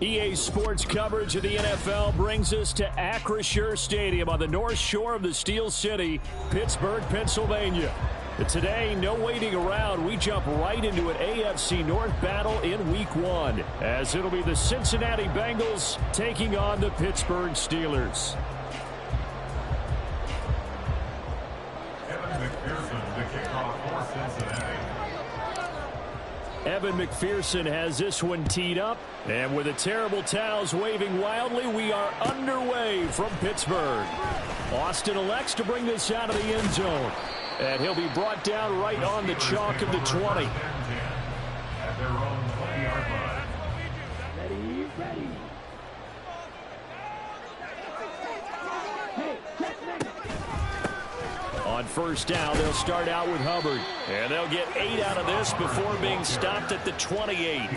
EA Sports coverage of the NFL brings us to Acrisure Stadium on the north shore of the Steel City, Pittsburgh, Pennsylvania. But today, no waiting around. We jump right into an AFC North battle in Week 1, as it'll be the Cincinnati Bengals taking on the Pittsburgh Steelers. Evan McPherson has this one teed up, and with the terrible towels waving wildly, we are underway from Pittsburgh. Austin elects to bring this out of the end zone, and he'll be brought down right on the chalk of the 20. On first down, they'll start out with Hubbard. And they'll get 8 out of this before being stopped at the 28.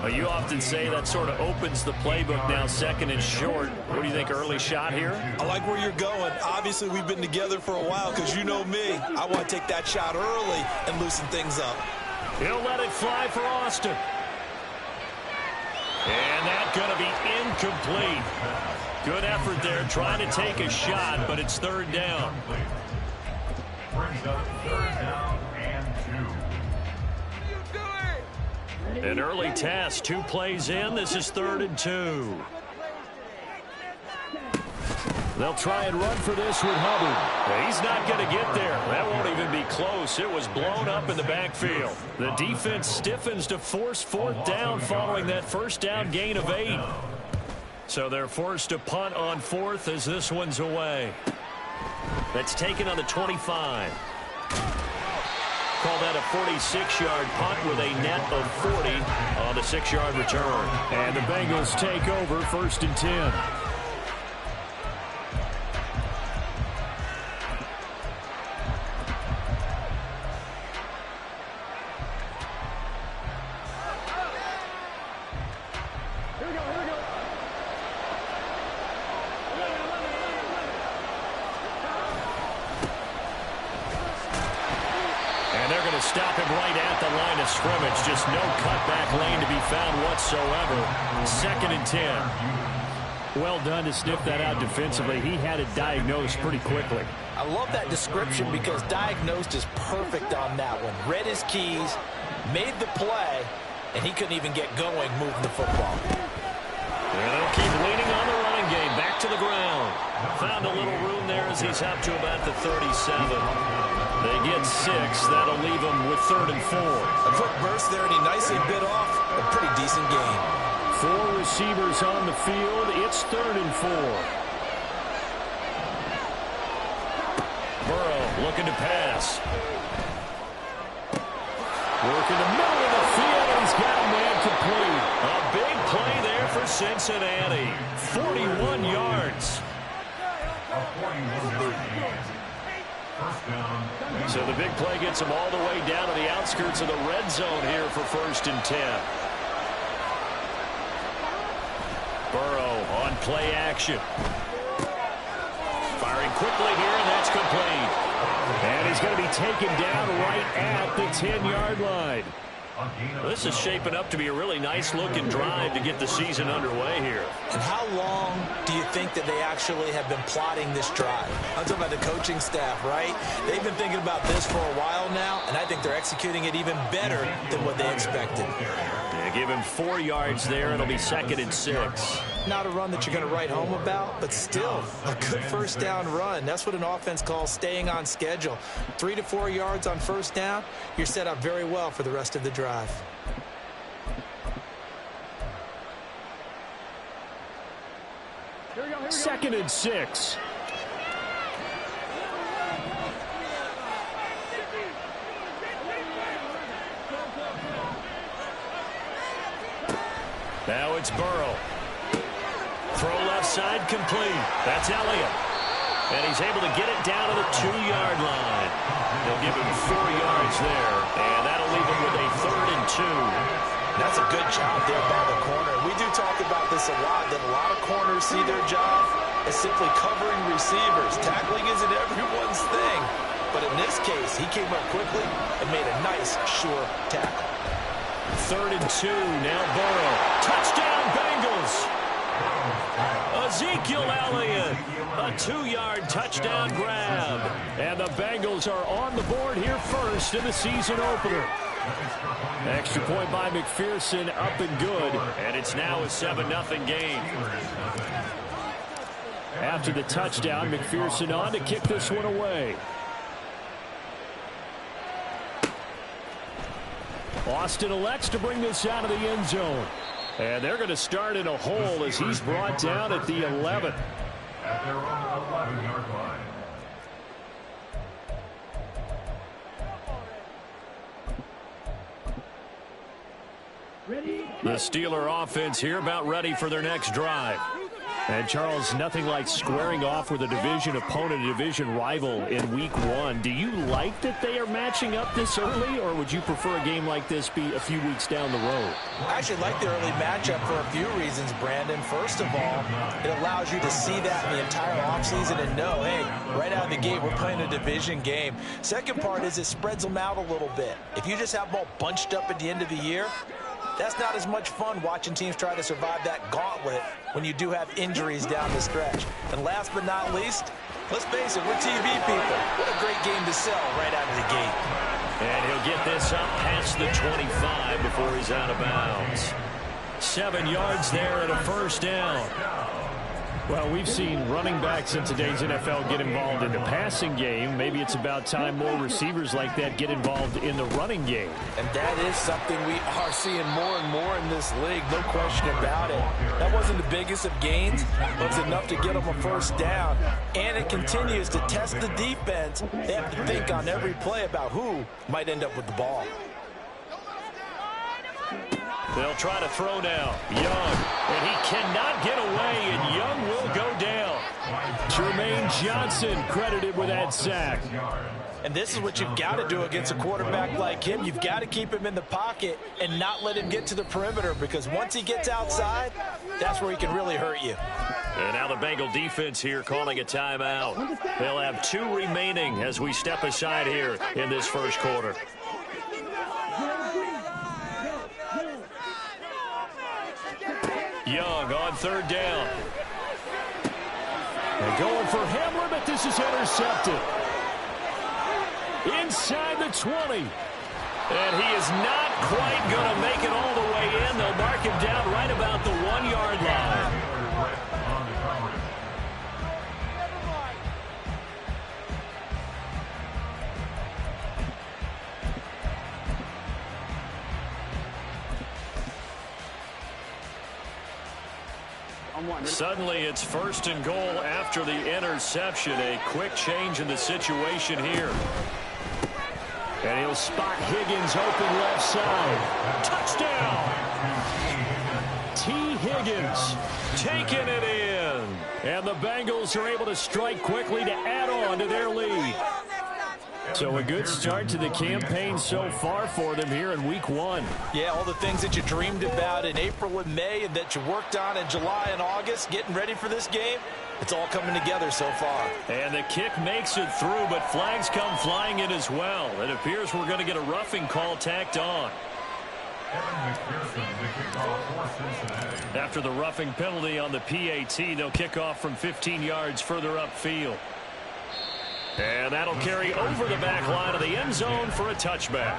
Well, you often say that sort of opens the playbook now, second and short. What do you think, early shot here? I like where you're going. Obviously, we've been together for a while because you know me. I want to take that shot early and loosen things up. He'll let it fly for Austin. And that's going to be incomplete. Good effort there trying to take a shot, but it's third down. Brings up third down and 2. An early test, 2 plays in. This is 3rd and 2. They'll try and run for this with Hubbard. He's not going to get there. That won't even be close. It was blown up in the backfield. The defense stiffens to force 4th down following that first down gain of 8. So they're forced to punt on 4th as this one's away. That's taken on the 25. Call that a 46-yard punt with a net of 40 on the 6-yard return. And the Bengals take over 1st and 10. Stop him right at the line of scrimmage. Just no cutback lane to be found whatsoever. 2nd and 10. Well done to sniff that out defensively. He had it diagnosed pretty quickly. I love that description because diagnosed is perfect on that one. Read his keys, made the play, and he couldn't even get going moving the football. And they'll keep leaning on the running game. Back to the ground. Found a little room there as he's up to about the 37. They get 6. That'll leave them with 3rd and 4. A quick burst there, and he nicely bit off a pretty decent game. 4 receivers on the field. It's 3rd and 4. Burrow looking to pass. Working the middle of the field, and he's got a man complete. A big play there for Cincinnati. 41 yards. So the big play gets him all the way down to the outskirts of the red zone here for 1st and 10. Burrow on play action. Firing quickly here, and that's complete. And he's going to be taken down right at the 10-yard line. This is shaping up to be a really nice-looking drive to get the season underway here. And how long do you think that they actually have been plotting this drive? I'm talking about the coaching staff, right? They've been thinking about this for a while now, and I think they're executing it even better than what they expected. Yeah, give him 4 yards there. It'll be 2nd and 6. Not a run that you're going to write home about, but still a good first down run. That's what an offense calls staying on schedule. 3 to 4 yards on first down, you're set up very well for the rest of the drive. 2nd and 6. Now it's Burrow. Throw left side complete. That's Elliott. And he's able to get it down to the 2-yard line. They'll give him 4 yards there. And that'll leave him with a 3rd and 2. That's a good job there by the corner. We do talk about this a lot, that a lot of corners see their job as simply covering receivers. Tackling isn't everyone's thing. But in this case, he came up quickly and made a nice, sure tackle. 3rd and 2. Now Burrow. Touchdown, A 2-yard touchdown grab. And the Bengals are on the board here first in the season opener. Extra point by McPherson, up and good. And it's now a 7-0 game. After the touchdown, McPherson on to kick this one away. Austin elects to bring this out of the end zone. And they're going to start in a hole as he's brought down at the 11. At their own 11-yard line. The Steeler offense here about ready for their next drive. And, Charles, nothing like squaring off with a division opponent, a division rival in Week 1. Do you like that they are matching up this early, or would you prefer a game like this be a few weeks down the road? I actually like the early matchup for a few reasons, Brandon. First of all, it allows you to see that in the entire offseason and know, hey, right out of the gate, we're playing a division game. Second part is it spreads them out a little bit. If you just have them all bunched up at the end of the year, that's not as much fun watching teams try to survive that gauntlet when you do have injuries down the stretch. And last but not least, let's face it, we're TV people. What a great game to sell right out of the gate. And he'll get this up past the 25 before he's out of bounds. 7 yards there and a first down. Well, we've seen running backs in today's NFL get involved in the passing game. Maybe it's about time more receivers like that get involved in the running game. And that is something we are seeing more and more in this league, no question about it. That wasn't the biggest of gains, but it's enough to get them a first down. And it continues to test the defense. They have to think on every play about who might end up with the ball. They'll try to throw now. Young, and he cannot get away, and Young will go down. Jermaine Johnson credited with that sack. And this is what you've got to do against a quarterback like him. You've got to keep him in the pocket and not let him get to the perimeter, because once he gets outside, that's where he can really hurt you. And now the Bengal defense here calling a timeout. They'll have 2 remaining as we step aside here in this first quarter. Young on third down. They're going for Hamler, but this is intercepted. Inside the 20. And he is not quite going to make it all the way in. They'll mark him down right about the 1-yard line. Suddenly it's first and goal after the interception. A quick change in the situation here. And he'll spot Higgins open left side. Touchdown! T. Higgins taking it in. And the Bengals are able to strike quickly to add on to their lead. So a good start to the campaign so far for them here in Week 1. Yeah, all the things that you dreamed about in April and May and that you worked on in July and August, getting ready for this game, it's all coming together so far. And the kick makes it through, but flags come flying in as well. It appears we're going to get a roughing call tacked on. After the roughing penalty on the PAT, they'll kick off from 15 yards further upfield. And that'll carry over the back line of the end zone for a touchback.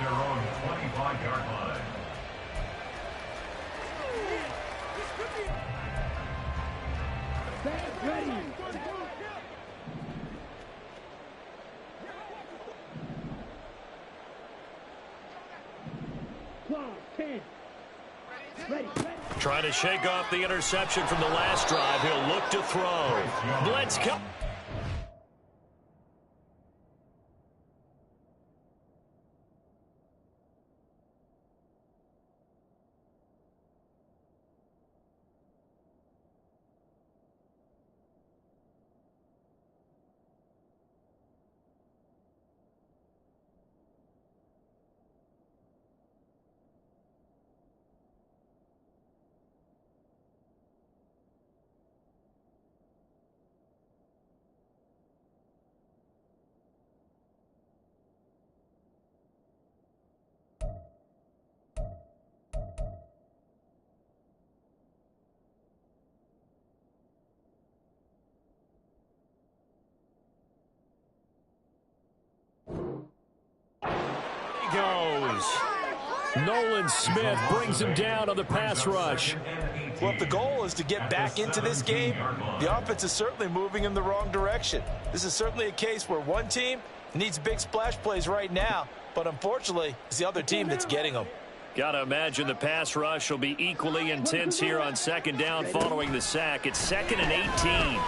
Trying to shake off the interception from the last drive. He'll look to throw. Blitz come. he goes. Nolan Smith brings him down on the pass rush. Well, if the goal is to get back into this game, the offense is certainly moving in the wrong direction. This is certainly a case where one team needs big splash plays right now, but unfortunately, it's the other team that's getting them. Got to imagine the pass rush will be equally intense here on second down following the sack. It's 2nd and 18.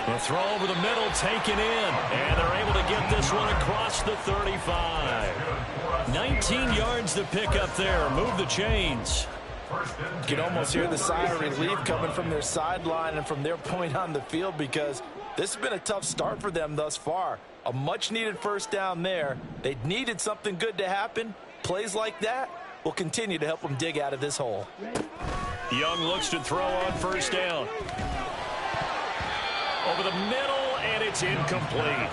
The throw over the middle taken in, and they're able to get this one across the 35. 19 yards to pick up there. Move the chains. You can almost hear the sigh of relief coming from their sideline and from their point on the field, because this has been a tough start for them thus far. A much-needed first down there. They needed something good to happen. Plays like that will continue to help them dig out of this hole. Young looks to throw on first down. Over the middle, and it's incomplete.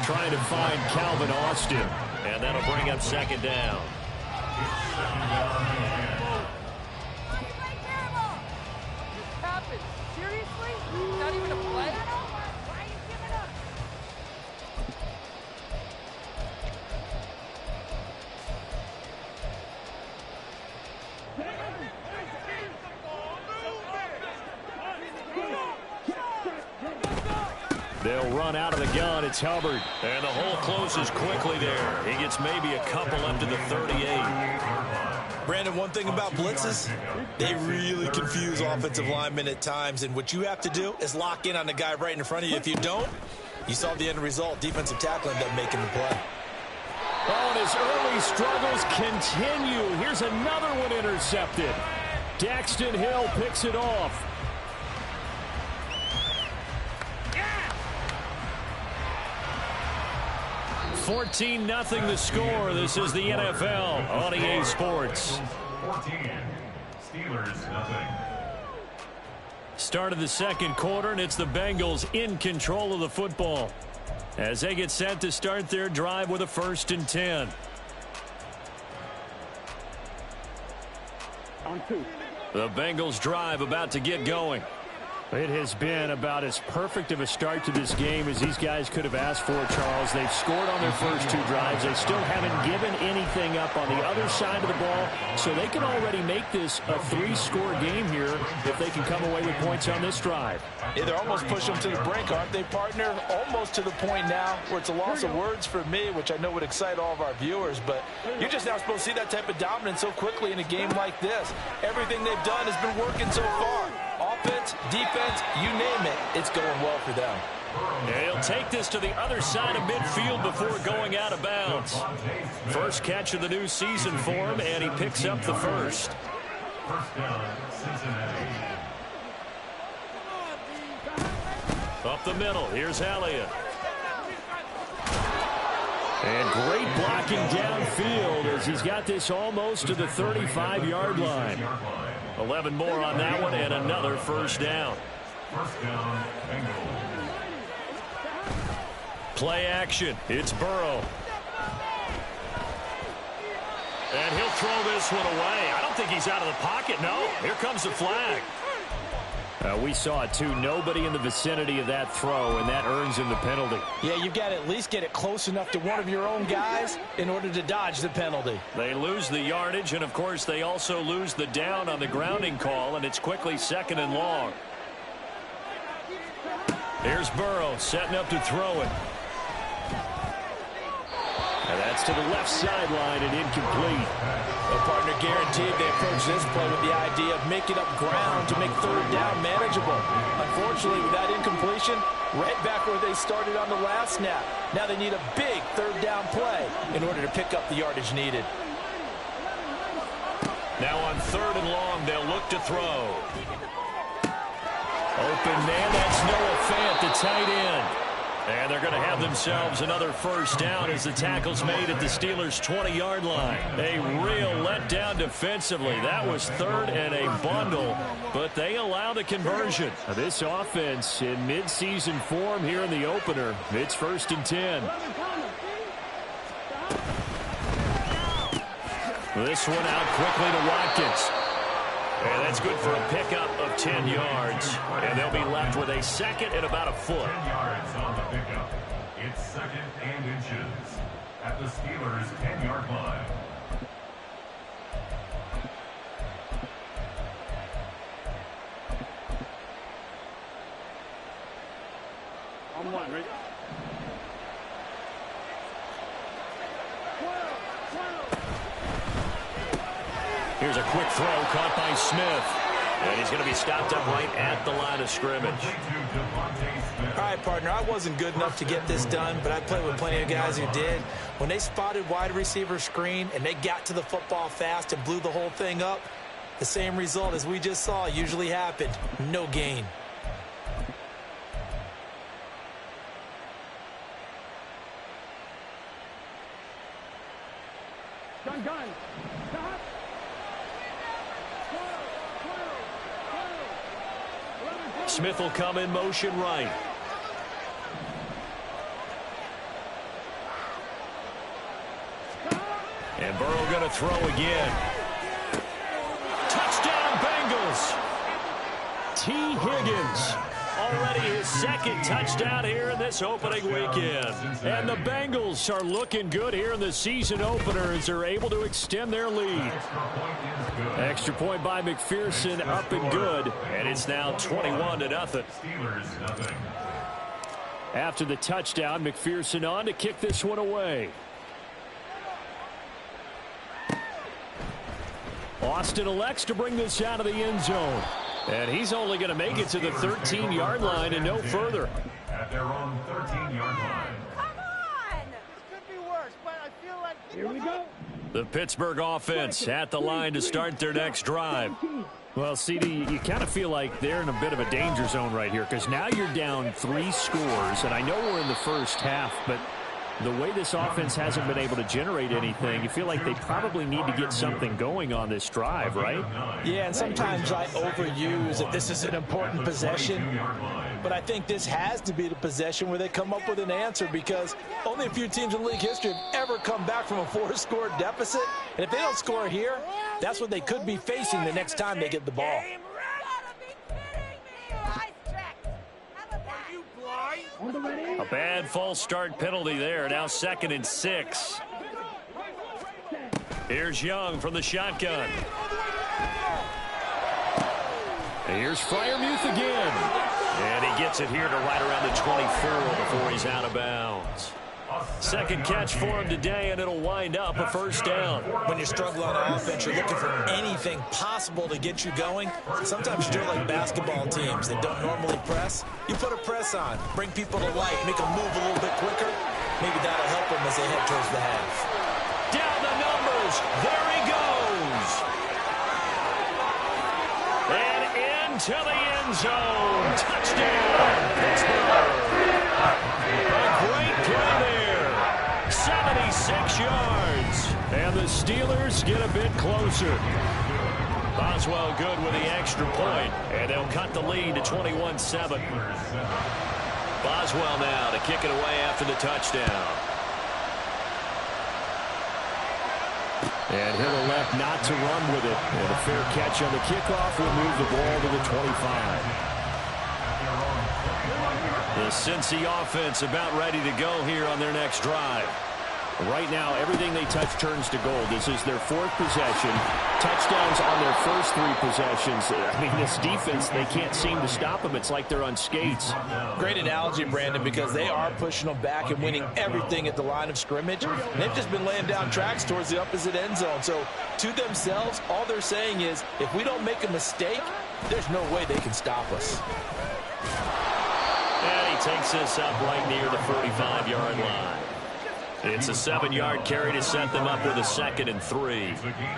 Trying to find Calvin Austin, and that'll bring up second down. Seriously? Not even a play? Why are you giving up? They'll run out of the gun. It's Hubbard. And the hole closes quickly there. He gets maybe a couple up to the 38. Brandon, one thing about blitzes, they really confuse offensive linemen at times, and what you have to do is lock in on the guy right in front of you. If you don't, you saw the end result. Defensive tackle ended up making the play. Oh, and his early struggles continue. Here's another one intercepted. Daxton Hill picks it off. Yeah! 14-0 the score. This is the NFL on EA Sports. 14. Steelers, nothing. Start of the second quarter, and it's the Bengals in control of the football as they get set to start their drive with a 1st and 10. The Bengals drive about to get going. It has been about as perfect of a start to this game as these guys could have asked for, Charles. They've scored on their first 2 drives. They still haven't given anything up on the other side of the ball, so they can already make this a 3-score game here if they can come away with points on this drive. Yeah, they're almost pushing them to the brink, aren't they, partner? Almost to the point now where it's a loss of words for me, which I know would excite all of our viewers, but you're just now supposed to see that type of dominance so quickly in a game like this. Everything they've done has been working so far. Offense, defense, you name it, it's going well for them. And he'll take this to the other side of midfield before going out of bounds. First catch of the new season for him, and he picks up the first. First down, Cincinnati. Up the middle, here's Elliott. And great blocking downfield as he's got this almost to the 35-yard line. 11 more on that one, and another first down. First down, Bengals. Play action. It's Burrow. And he'll throw this one away. I don't think he's out of the pocket, no. Here comes the flag. We saw it, too. Nobody in the vicinity of that throw, and that earns him the penalty. Yeah, you've got to at least get it close enough to one of your own guys in order to dodge the penalty. They lose the yardage, and, of course, they also lose the down on the grounding call, and it's quickly 2nd and long. Here's Burrow setting up to throw it. And that's to the left sideline and incomplete. Well, partner, guaranteed they approach this play with the idea of making up ground to make 3rd down manageable. Unfortunately, with that incompletion, right back where they started on the last snap. Now they need a big 3rd down play in order to pick up the yardage needed. Now on 3rd and long, they'll look to throw. Open man, that's Noah Fant, the tight end. And they're going to have themselves another first down as the tackle's made at the Steelers' 20-yard line. A real letdown defensively. That was 3rd and a bundle, but they allow the conversion. This offense in midseason form here in the opener. It's 1st and 10. This one out quickly to Watkins. And that's good for a pickup of 10 yards. And they'll be left with a 2nd and about a foot. 10 yards on the pickup. It's 2nd and inches. at the Steelers' 10-yard line. On one, right? Here's a quick throw caught by Smith. And he's going to be stopped up right at the line of scrimmage. All right, partner, I wasn't good enough to get this done, but I played with plenty of guys who did. When they spotted wide receiver screen and they got to the football fast and blew the whole thing up, the same result as we just saw usually happened. No gain. Gun. Stop. Smith will come in motion right. And Burrow going to throw again. Touchdown Bengals. T. Higgins. Already his second touchdown here in this opening weekend. And the Bengals are looking good here in the season opener as they're able to extend their lead. Extra point by McPherson, up and good. And it's now 21-0. After the touchdown, McPherson on to kick this one away. Austin elects to bring this out of the end zone. And he's only going to make it to the 13-yard line and no further. At their own 13-yard line. Come on! This could be worse, but I feel like... Here we go. The Pittsburgh offense at the line to start their next drive. Well, CD, you kind of feel like they're in a bit of a danger zone right here because now you're down 3 scores, and I know we're in the first half, but the way this offense hasn't been able to generate anything, you feel like they probably need to get something going on this drive, right? Yeah, and sometimes I overuse that this is an important possession, but I think this has to be the possession where they come up with an answer because only a few teams in league history have ever come back from a 4-score deficit, and if they don't score here, that's what they could be facing the next time they get the ball. A bad false start penalty there. Now 2nd and 6. Here's Young from the shotgun. And here's Freiermuth again. And he gets it here to right around the 24 before he's out of bounds. Second catch for him today, and it'll wind up a first down. When you're struggling on offense, you're looking for anything possible to get you going. Sometimes you're like basketball teams that don't normally press. You put a press on, bring people to light, make them move a little bit quicker. Maybe that'll help them as they head towards the half. Down the numbers. There he goes. And into the end zone. Touchdown, Pittsburgh. A great play there. 76 yards. And the Steelers get a bit closer. Boswell good with the extra point, and they'll cut the lead to 21-7. Boswell now to kick it away after the touchdown. And he'll elect not to run with it. And a fair catch on the kickoff will move the ball to the 25. The Cincy offense about ready to go here on their next drive. Right now, everything they touch turns to gold. This is their 4th possession. Touchdowns on their first 3 possessions. I mean, this defense, they can't seem to stop them. It's like they're on skates. Great analogy, Brandon, because they are pushing them back and winning everything at the line of scrimmage. And they've just been laying down tracks towards the opposite end zone. So, to themselves, all they're saying is, if we don't make a mistake, there's no way they can stop us. And he takes this up right near the 45-yard line. It's a 7-yard carry to set them up with a 2nd and 3.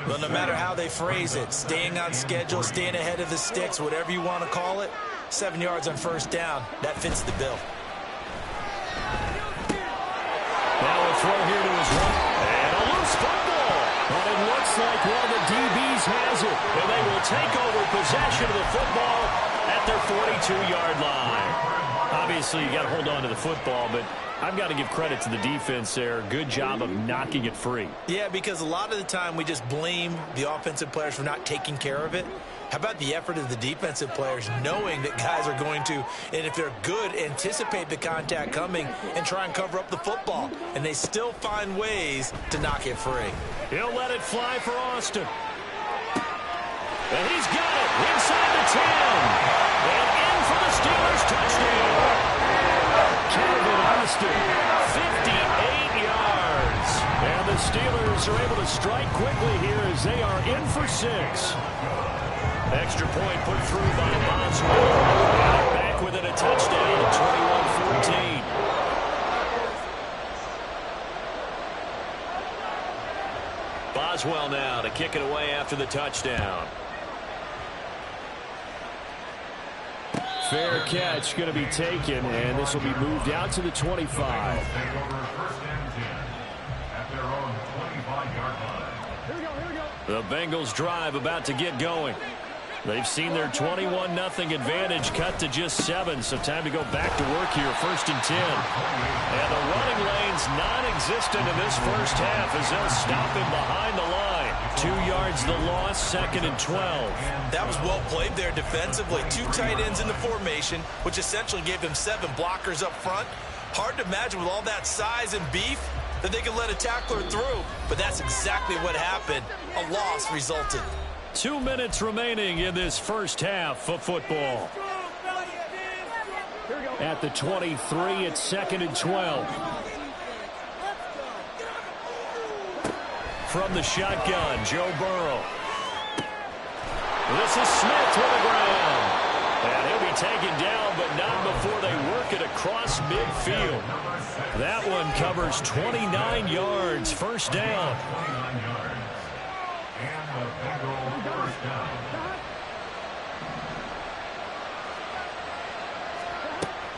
Well, no matter how they phrase it, staying on schedule, staying ahead of the sticks, whatever you want to call it, 7 yards on first down, that fits the bill. Now a throw here to his right. And a loose football. But it looks like one of the DBs has it. And they will take over possession of the football at their 42-yard line. Obviously, you got to hold on to the football, but I've got to give credit to the defense there. Good job of knocking it free. Yeah, because a lot of the time we just blame the offensive players for not taking care of it. How about the effort of the defensive players knowing that guys are going to, and if they're good, anticipate the contact coming and try and cover up the football. And they still find ways to knock it free. He'll let it fly for Austin. And he's got it inside the 10. And in for the Steelers touchdown. Kevin Austin, 58 yards. And the Steelers are able to strike quickly here as they are in for 6. Extra point put through by Boswell. Got it back within a touchdown at 21-14. Boswell now to kick it away after the touchdown. Fair catch going to be taken, and this will be moved out to the 25. The Bengals drive about to get going. They've seen their 21-0 advantage cut to just 7, so time to go back to work here. 1st and 10. And the running lane's non-existent in this first half as they'll stop him behind the line. 2 yards the loss, 2nd and 12. That was well played there defensively. 2 tight ends in the formation, which essentially gave them 7 blockers up front. Hard to imagine with all that size and beef that they could let a tackler through, but that's exactly what happened. A loss resulted. 2 minutes remaining in this first half of football. At the 23, it's 2nd and 12. From the shotgun, Joe Burrow. This is Smith to the ground. And he'll be taken down, but not before they work it across midfield. That one covers 29 yards. First down.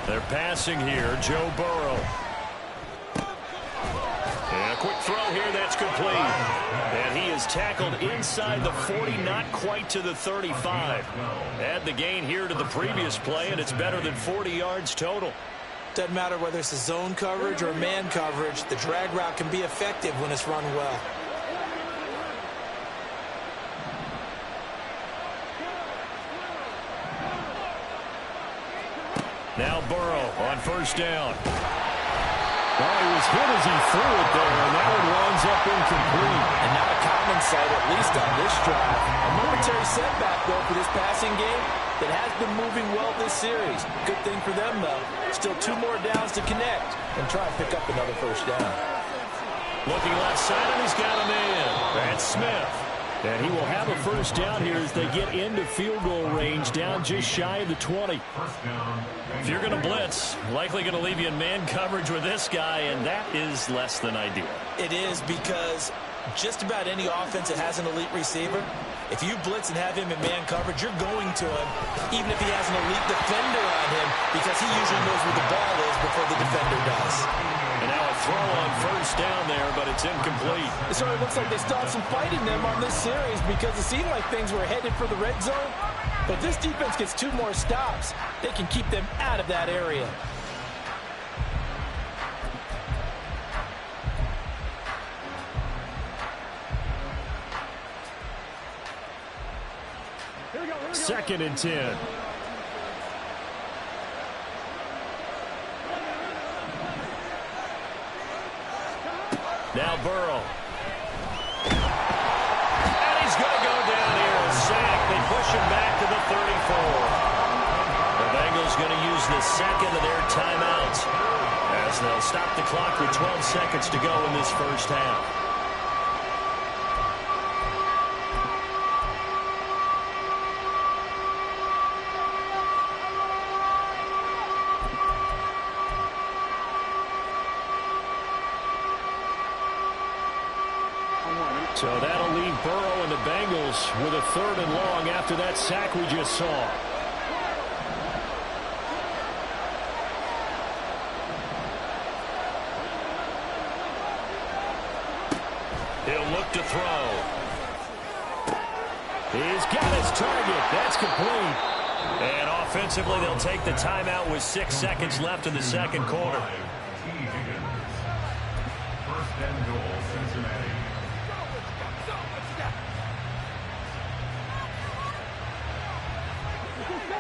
They're passing here, Joe Burrow. And a quick throw here, that's complete. And he is tackled inside the 40, not quite to the 35. Add the gain here to the previous play, and it's better than 40 yards total. Doesn't matter whether it's a zone coverage or man coverage, the drag route can be effective when it's run well. Now Burrow on first down. Well, he was hit as he threw it there, and that one winds up incomplete. And not a common sight, at least on this drive. A momentary setback, though, for this passing game that has been moving well this series. Good thing for them, though. Still 2 more downs to connect and try and pick up another first down. Looking left side, and he's got him in. That's Smith. And he will have a first down here as they get into field goal range, down just shy of the 20. If you're going to blitz, likely going to leave you in man coverage with this guy, and that is less than ideal. It is, because just about any offense that has an elite receiver, if you blitz and have him in man coverage, you're going to him, even if he has an elite defender on him, because he usually knows where the ball is before the defender does. And now a throw on first down there, but it's incomplete. It sort of looks like they still have some fight in them on this series because it seemed like things were headed for the red zone. But this defense gets 2 more stops. They can keep them out of that area. Second and 10. Now Burrow. And he's going to go down here. A sack. They push him back to the 34. The Bengals going to use the second of their timeouts as they'll stop the clock with 12 seconds to go in this first half. So that'll leave Burrow and the Bengals with a 3rd and long after that sack we just saw. He'll look to throw. He's got his target. That's complete. And offensively, they'll take the timeout with 6 seconds left in the second quarter. First and goal, Cincinnati.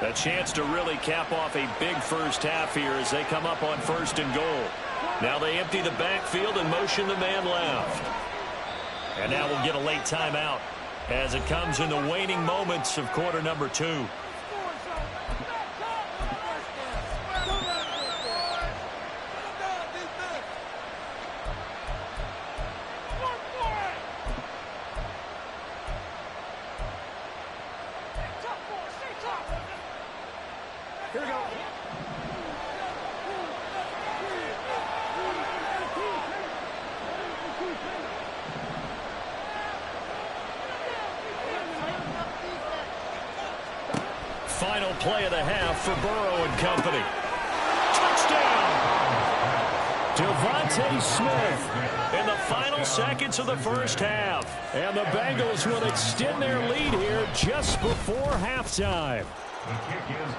A chance to really cap off a big first half here as they come up on first and goal. Now they empty the backfield and motion the man left. And now we'll get a late timeout as it comes in the waning moments of quarter number 2. Here we go. Final play of the half for Burrow and company. Touchdown! Devontae Smith in the final seconds of the first half. And the Bengals will extend their lead here just before halftime.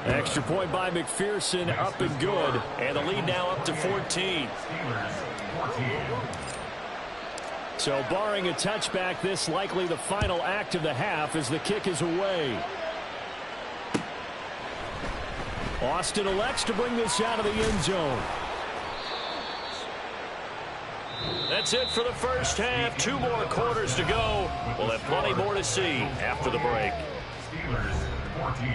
Extra point by McPherson, up and good. And the lead now up to 14. So barring a touchback, this likely the final act of the half as the kick is away. Austin elects to bring this out of the end zone. That's it for the first half. 2 more quarters to go. We'll have plenty more to see after the break. Steelers 14.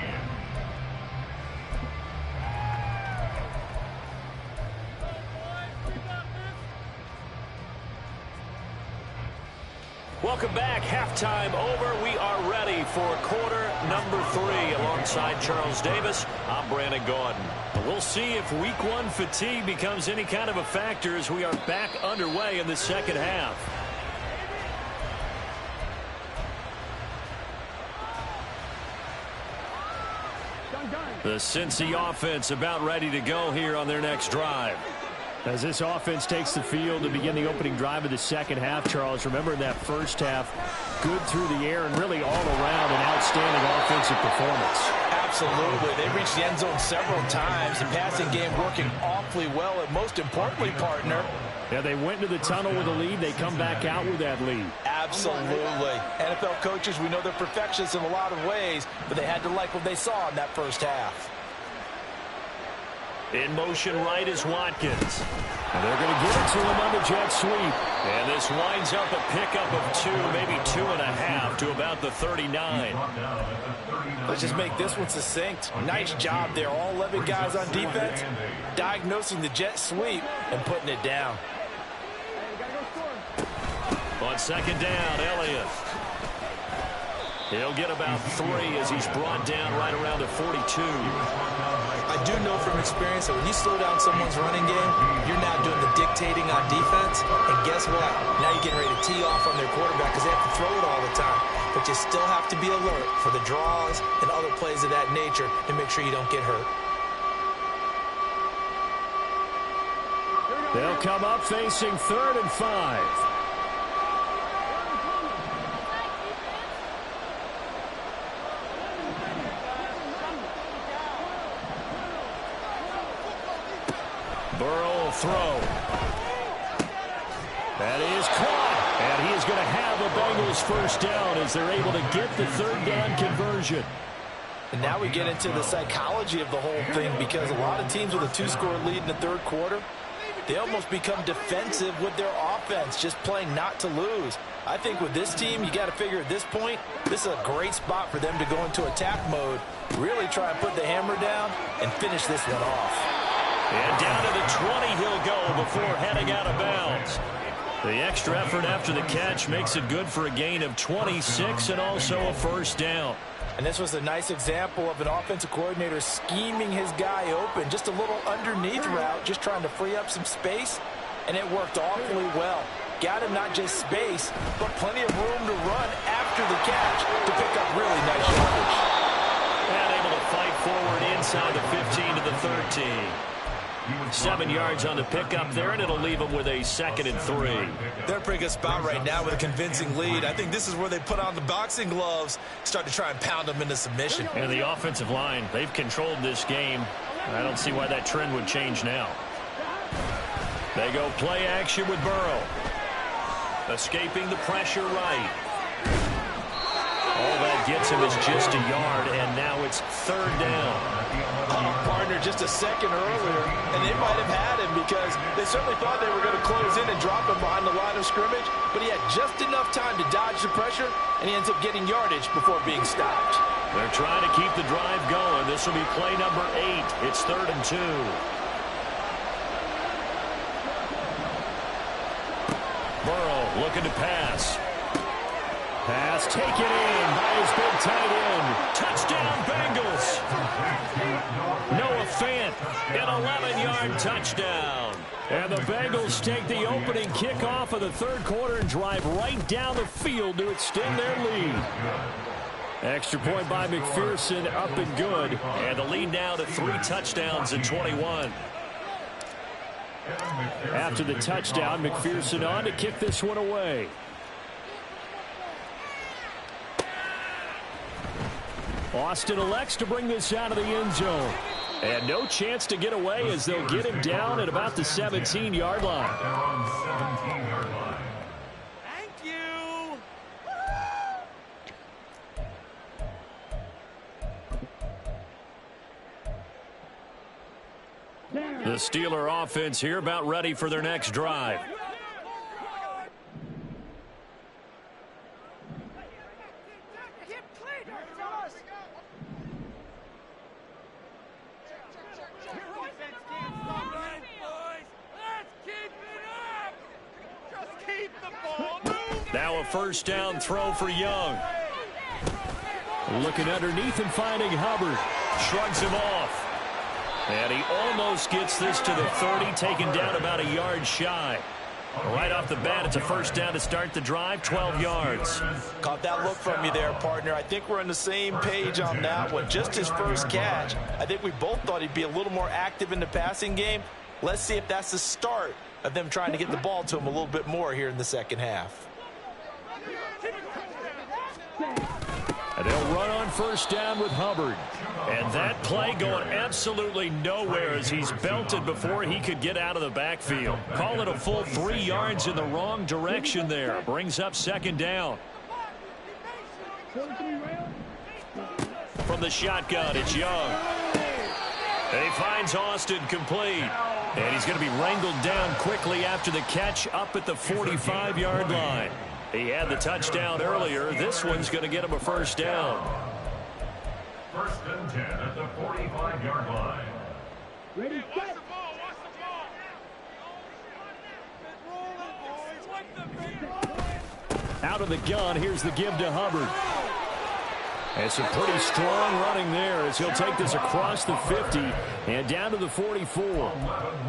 Welcome back. Halftime over. We are ready for quarter number 3. Alongside Charles Davis, I'm Brandon Gaudin. We'll see if week 1 fatigue becomes any kind of a factor as we are back underway in the second half. The Cincy offense about ready to go here on their next drive. As this offense takes the field to begin the opening drive of the second half, Charles, remember in that first half, good through the air and really all around an outstanding offensive performance. Absolutely. They reached the end zone several times. The passing game working awfully well, and most importantly, partner. Yeah, they went into the tunnel with a lead. They come back out with that lead. Absolutely. NFL coaches, we know they're perfectionists in a lot of ways, but they had to like what they saw in that first half. In motion right is Watkins. And they're going to give it to him on the jet sweep. And this winds up a pickup of 2, maybe 2.5 to about the 39. Let's just make this one succinct. Nice job there. All 11 guys on defense diagnosing the jet sweep and putting it down. On second down, Elliott. He'll get about 3 as he's brought down right around the 42. I do know from experience that when you slow down someone's running game, you're now doing the dictating on defense. And guess what? Now you're getting ready to tee off on their quarterback because they have to throw it all the time. But you still have to be alert for the draws and other plays of that nature to make sure you don't get hurt. They'll come up facing 3rd and 5. Burrow will throw. That is caught. And he is going to have the Bengals first down as they're able to get the 3rd down conversion. And now we get into the psychology of the whole thing because a lot of teams with a 2-score lead in the 3rd quarter, they almost become defensive with their offense, just playing not to lose. I think with this team, you got to figure at this point, this is a great spot for them to go into attack mode, really try and put the hammer down and finish this one off. And down to the 20 he'll go before heading out of bounds. The extra effort after the catch makes it good for a gain of 26 and also a first down. And this was a nice example of an offensive coordinator scheming his guy open. Just a little underneath route, just trying to free up some space, and it worked awfully well. Got him not just space, but plenty of room to run after the catch to pick up really nice yardage. And able to fight forward inside the 15 to the 13. 7 yards on the pickup there, and it'll leave them with a 2nd and 3. They're in a pretty good spot right now with a convincing lead. I think this is where they put on the boxing gloves, start to try and pound them into submission. And the offensive line, they've controlled this game. I don't see why that trend would change now. They go play action with Burrow. Escaping the pressure right. All that gets him is just a yard, and now it's third down. Partner just a second earlier, and they might have had him because they certainly thought they were going to close in and drop him behind the line of scrimmage, but he had just enough time to dodge the pressure, and he ends up getting yardage before being stopped. They're trying to keep the drive going. This will be play number 8. It's 3rd and 2. Burrow looking to pass. Pass taken in by his big tight end. Touchdown, Bengals. Noah Fant, an 11-yard touchdown. And the Bengals take the opening kickoff of the third quarter and drive right down the field to extend their lead. Extra point by McPherson, up and good. And the lead now to 3 touchdowns in 21. After the touchdown, McPherson on to kick this one away. Austin elects to bring this out of the end zone. And no chance to get away as they'll get him down at about the 17-yard line. They're on the 17-yard line. The Steeler offense here about ready for their next drive. Now a first down throw for Young. Looking underneath and finding Hubbard. Shrugs him off. And he almost gets this to the 30, taken down about a yard shy. Right off the bat, it's a first down to start the drive, 12 yards. Caught that look from you there, partner. I think we're on the same page on that one. Just his first catch. I think we both thought he'd be a little more active in the passing game. Let's see if that's the start of them trying to get the ball to him a little bit more here in the second half. And they'll run on first down with Hubbard. And that play going absolutely nowhere as he's belted before he could get out of the backfield. Call it a full 3 yards in the wrong direction there. Brings up second down. From the shotgun, it's Young. And he finds Austin complete. And he's going to be wrangled down quickly after the catch up at the 45-yard line. He had the touchdown earlier. This one's going to get him a first down. First and 10 at the 45-yard line. Ready, set. Out of the gun, here's the give to Hubbard. And some pretty strong running there as he'll take this across the 50 and down to the 44.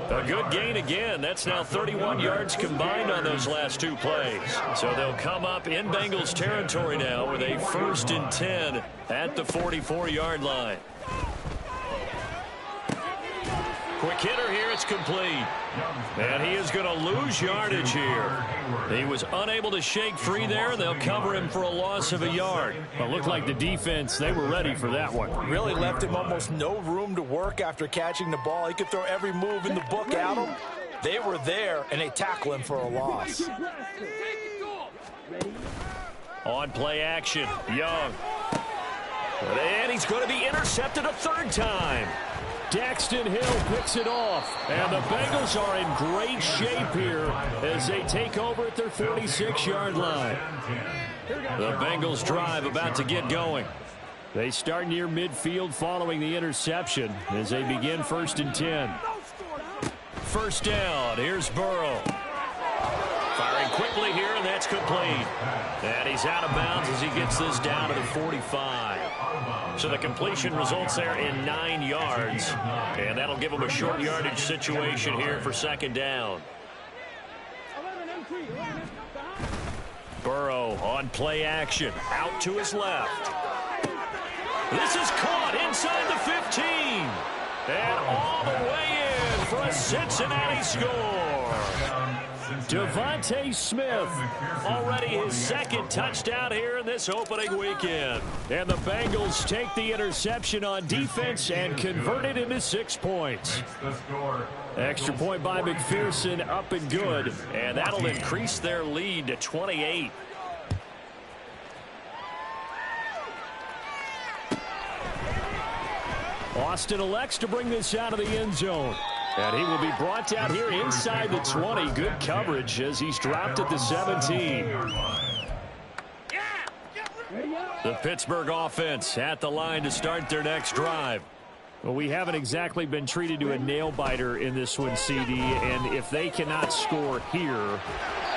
A good gain again. That's now 31 yards combined on those last 2 plays. So they'll come up in Bengals territory now with a 1st and 10 at the 44-yard line. Quick hitter here, it's complete. And he is going to lose yardage here. He was unable to shake free there. They'll cover him for a loss of a yard. But looked like the defense, they were ready for that one. Really left him almost no room to work after catching the ball. He could throw every move in the book at him. They were there, and they tackle him for a loss. On play action, Young. And he's going to be intercepted a 3rd time. Daxton Hill picks it off, and the Bengals are in great shape here as they take over at their 46-yard line. The Bengals drive about to get going. They start near midfield following the interception as they begin 1st and 10. First down, here's Burrow. Firing quickly here, and that's complete. And he's out of bounds as he gets this down to the 45. So the completion results there in 9 yards. And that'll give him a short yardage situation here for 2nd down. Burrow on play action. Out to his left. This is caught inside the 15. And all the way in for a Cincinnati score. Devontae Smith, already his second touchdown here in this opening weekend. And the Bengals take the interception on defense and convert it into 6 points. Extra point by McPherson, up and good. And that'll increase their lead to 28. Austin elects to bring this out of the end zone. And he will be brought down here inside the 20. Good coverage as he's dropped at the 17. The Pittsburgh offense at the line to start their next drive. Well, we haven't exactly been treated to a nail-biter in this one, CD. And if they cannot score here,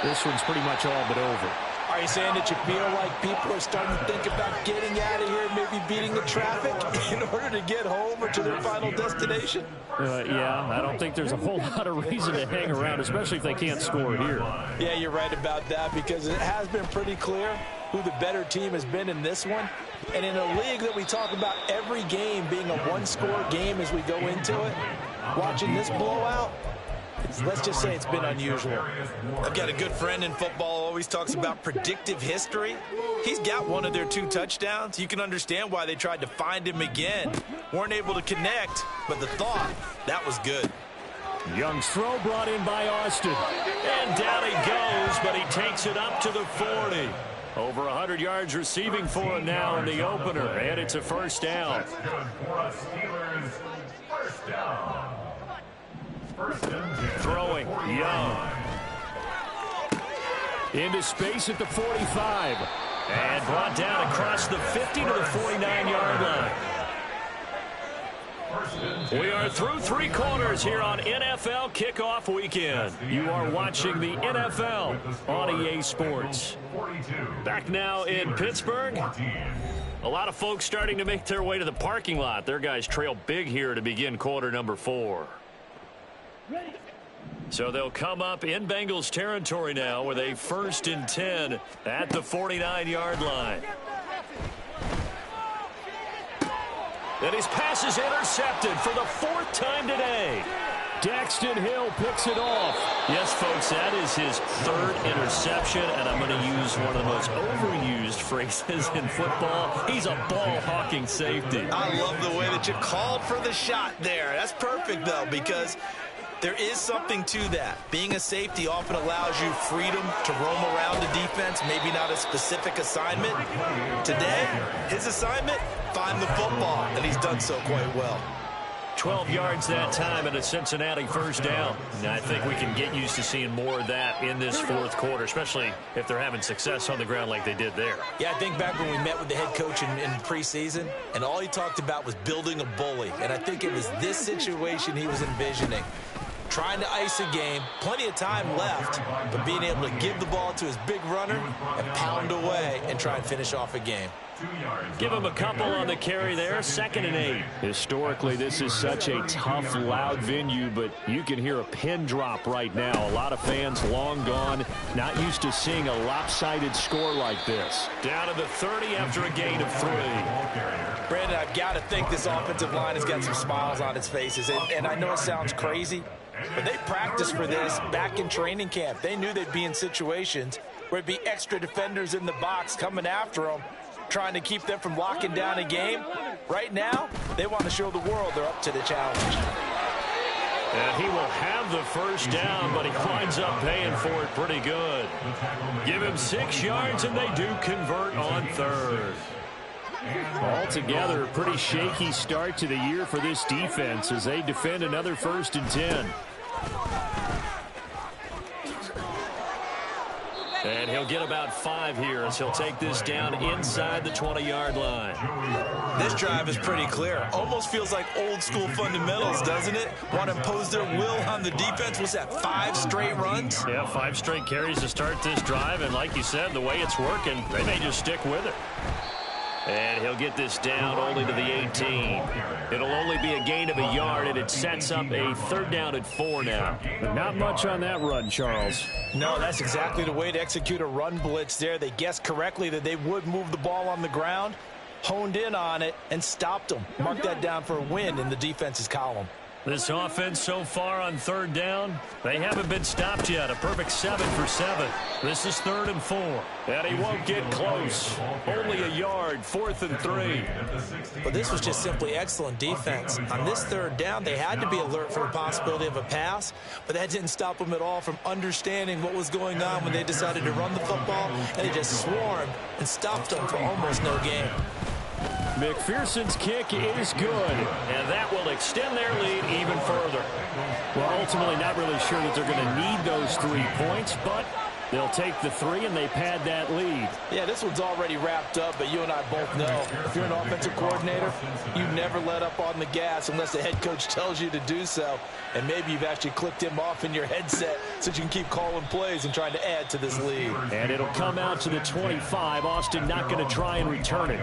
this one's pretty much all but over. Are you saying that you feel like people are starting to think about getting out of here, maybe beating the traffic in order to get home or to their final destination? Yeah, I don't think there's a whole lot of reason to hang around, especially if they can't score here. Yeah, you're right about that because it has been pretty clear who the better team has been in this one. And in a league that we talk about every game being a one-score game as we go into it, watching this blowout, let's just say it's been unusual. I've got a good friend in football, always talks about predictive history. He's got one of their 2 touchdowns. You can understand why they tried to find him again. Weren't able to connect, but the thought, that was good. Young's throw brought in by Austin. And down he goes, but he takes it up to the 40. Over 100 yards receiving for him now in the opener, and it's a first down. Throwing, Young. Into space at the 45. And brought down across the 50 to the 49-yard line. We are through 3 quarters here on NFL Kickoff Weekend. You are watching the NFL on EA Sports. Back now in Pittsburgh. A lot of folks starting to make their way to the parking lot. Their guys trail big here to begin quarter number 4. So they'll come up in Bengals territory now with a 1st and 10 at the 49-yard line. And his pass is intercepted for the 4th time today. Daxton Hill picks it off. Yes, folks, that is his 3rd interception, and I'm going to use one of the most overused phrases in football. He's a ball-hawking safety. I love the way that you called for the shot there. That's perfect, though, because there is something to that. Being a safety often allows you freedom to roam around the defense, maybe not a specific assignment. Today, his assignment, find the football, and he's done so quite well. 12 yards that time and a Cincinnati first down. And I think we can get used to seeing more of that in this 4th quarter, especially if they're having success on the ground like they did there. Yeah, I think back when we met with the head coach in preseason, and all he talked about was building a bully. And I think it was this situation he was envisioning. Trying to ice a game, plenty of time left, but being able to give the ball to his big runner and pound away and try and finish off a game. Give him a couple on the carry there, 2nd and 8. Historically, this is such a tough, loud venue, but you can hear a pin drop right now. A lot of fans long gone, not used to seeing a lopsided score like this. Down to the 30 after a gain of 3. Brandon, I've got to think this offensive line has got some smiles on its faces, and I know it sounds crazy, but they practiced for this back in training camp. They knew they'd be in situations where it'd be extra defenders in the box coming after them, trying to keep them from locking down a game. Right now, they want to show the world they're up to the challenge. And he will have the first down, but he winds up paying for it pretty good. Give him 6 yards, and they do convert on 3rd. Altogether, a pretty shaky start to the year for this defense as they defend another 1st and 10. And he'll get about 5 here as he'll take this down inside the 20-yard line. This drive is pretty clear. Almost feels like old-school fundamentals, doesn't it? Want to impose their will on the defense. What's that, 5 straight runs? Yeah, 5 straight carries to start this drive. And like you said, the way it's working, they may just stick with it. And he'll get this down only to the 18. It'll only be a gain of a yard, and it sets up a 3rd down at 4 now. But not much on that run, Charles. No, that's exactly the way to execute a run blitz there. They guessed correctly that they would move the ball on the ground, honed in on it, and stopped them. Mark that down for a win in the defense's column. This offense so far on third down, they haven't been stopped yet. A perfect 7 for 7. This is 3rd and 4. And he won't get close. Only a yard, 4th and 3. But this was just simply excellent defense. On this 3rd down, they had to be alert for the possibility of a pass, but that didn't stop them at all from understanding what was going on when they decided to run the football, and they just swarmed and stopped them for almost no gain. McPherson's kick is good, and that will extend their lead even further. Well, ultimately not really sure that they're going to need those 3 points, but they'll take the 3 and they pad that lead. Yeah, this one's already wrapped up, but you and I both know if you're an offensive coordinator, you never let up on the gas unless the head coach tells you to do so. And maybe you've actually clicked him off in your headset so you can keep calling plays and trying to add to this lead. And it'll come out to the 25. Austin not going to try and return it.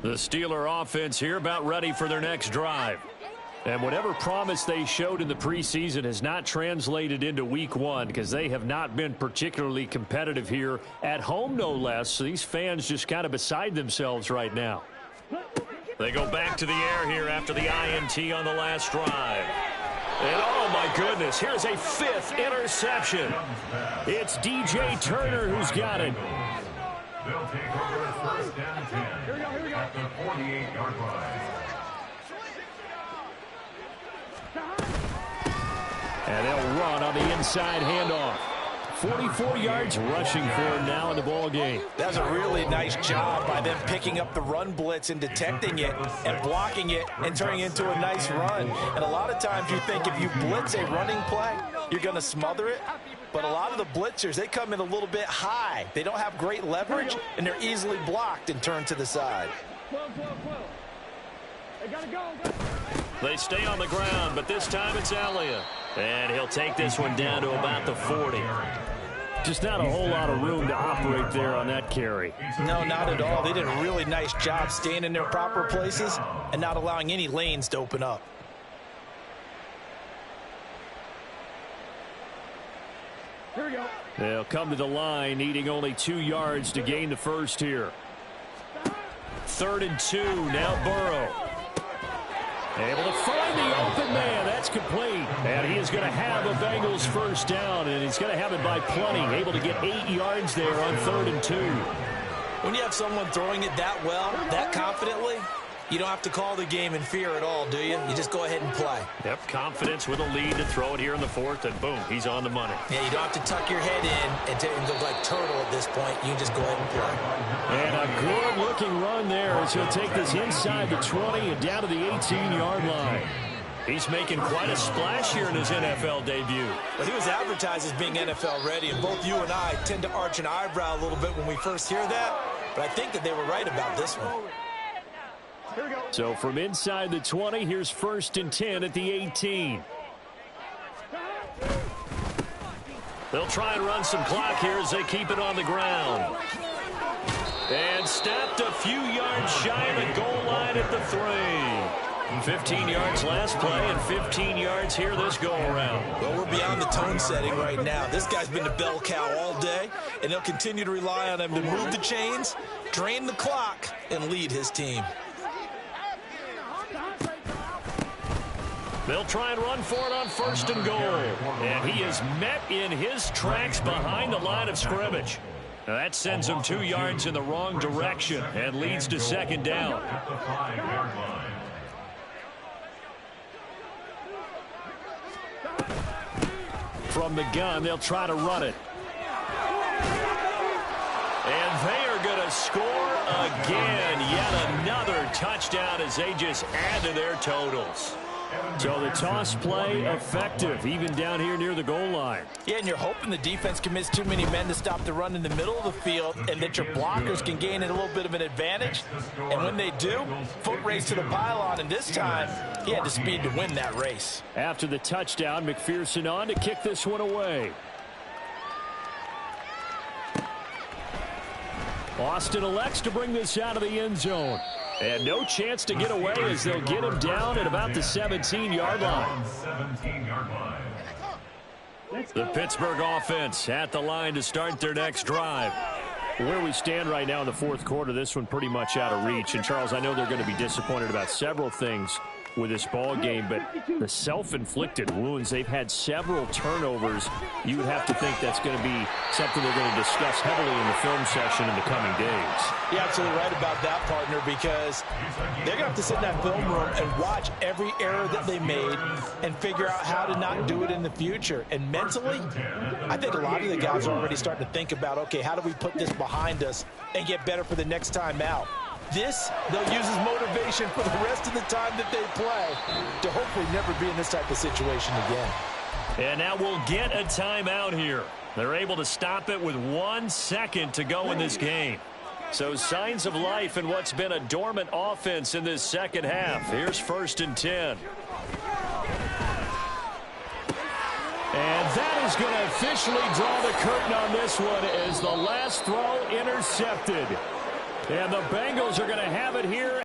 The Steeler offense here about ready for their next drive. And whatever promise they showed in the preseason has not translated into week 1 because they have not been particularly competitive here at home, no less. So these fans just kind of beside themselves right now. They go back to the air here after the INT on the last drive. And oh my goodness, here's a 5th interception. It's DJ Turner who's got it. They'll take over 1st and 10 at the 48-yard line. And they'll run on the inside handoff. 44 yards rushing for him now in the ball game. That was a really nice job by them picking up the run blitz and detecting it and blocking it and turning it into a nice run. And a lot of times you think if you blitz a running play, you're going to smother it. But a lot of the blitzers, they come in a little bit high. They don't have great leverage, and they're easily blocked and turned to the side. They stay on the ground, but this time it's Elliott. And he'll take this one down to about the 40. Just not a whole lot of room to operate there on that carry. No, not at all. They did a really nice job staying in their proper places and not allowing any lanes to open up. Here we go. They'll come to the line, needing only 2 yards to gain the first here. 3rd and 2, now Burrow. Able to find the open man. That's complete. And he is going to have a Bengals first down, and he's going to have it by plenty. Able to get 8 yards there on 3rd and 2. When you have someone throwing it that well, that confidently, you don't have to call the game in fear at all, do you? You just go ahead and play. Yep, confidence with a lead to throw it here in the 4th, and boom, he's on the money. Yeah, you don't have to tuck your head in and look like turtle at this point. You can just go ahead and play. And a good-looking run there as he'll take this inside the 20 and down to the 18-yard line. He's making quite a splash here in his NFL debut. But he was advertised as being NFL ready, and both you and I tend to arch an eyebrow a little bit when we first hear that. But I think that they were right about this one. So from inside the 20, here's 1st and 10 at the 18. They'll try and run some clock here as they keep it on the ground. And stepped a few yards shy of the goal line at the 3. 15 yards last play and 15 yards here this go-around. Well, we're beyond the tone setting right now. This guy's been the bell cow all day, and they'll continue to rely on him to move the chains, drain the clock, and lead his team. They'll try and run for it on 1st and goal. And he is met in his tracks behind the line of scrimmage. Now that sends him 2 yards in the wrong direction and leads to 2nd down. At the 5-yard line. From the gun, they'll try to run it. And they are going to score again. Yet another touchdown as they just add to their totals. So the toss play effective, even down here near the goal line. Yeah, and you're hoping the defense commits too many men to stop the run in the middle of the field and that your blockers can gain a little bit of an advantage. And when they do, foot race to the pylon, and this time he had the speed to win that race. After the touchdown, McPherson on to kick this one away. Austin elects to bring this out of the end zone. And no chance to get away as they'll get him down at about the 17-yard line. The Pittsburgh offense at the line to start their next drive. Where we stand right now in the fourth quarter, this one pretty much out of reach. And, Charles, I know they're going to be disappointed about several things with this ball game, but the self-inflicted wounds, they've had several turnovers. You would have to think that's going to be something they're going to discuss heavily in the film session in the coming days. You're absolutely right about that, partner, because they're going to have to sit in that film room and watch every error that they made and figure out how to not do it in the future. And mentally, I think a lot of the guys are already starting to think about, okay, how do we put this behind us and get better for the next time out? This, they'll use as motivation for the rest of the time that they play to hopefully never be in this type of situation again. And now we'll get a timeout here. They're able to stop it with 1 second to go in this game. So signs of life in what's been a dormant offense in this second half. Here's 1st and 10. And that is going to officially draw the curtain on this one as the last throw intercepted. And the Bengals are going to have it here.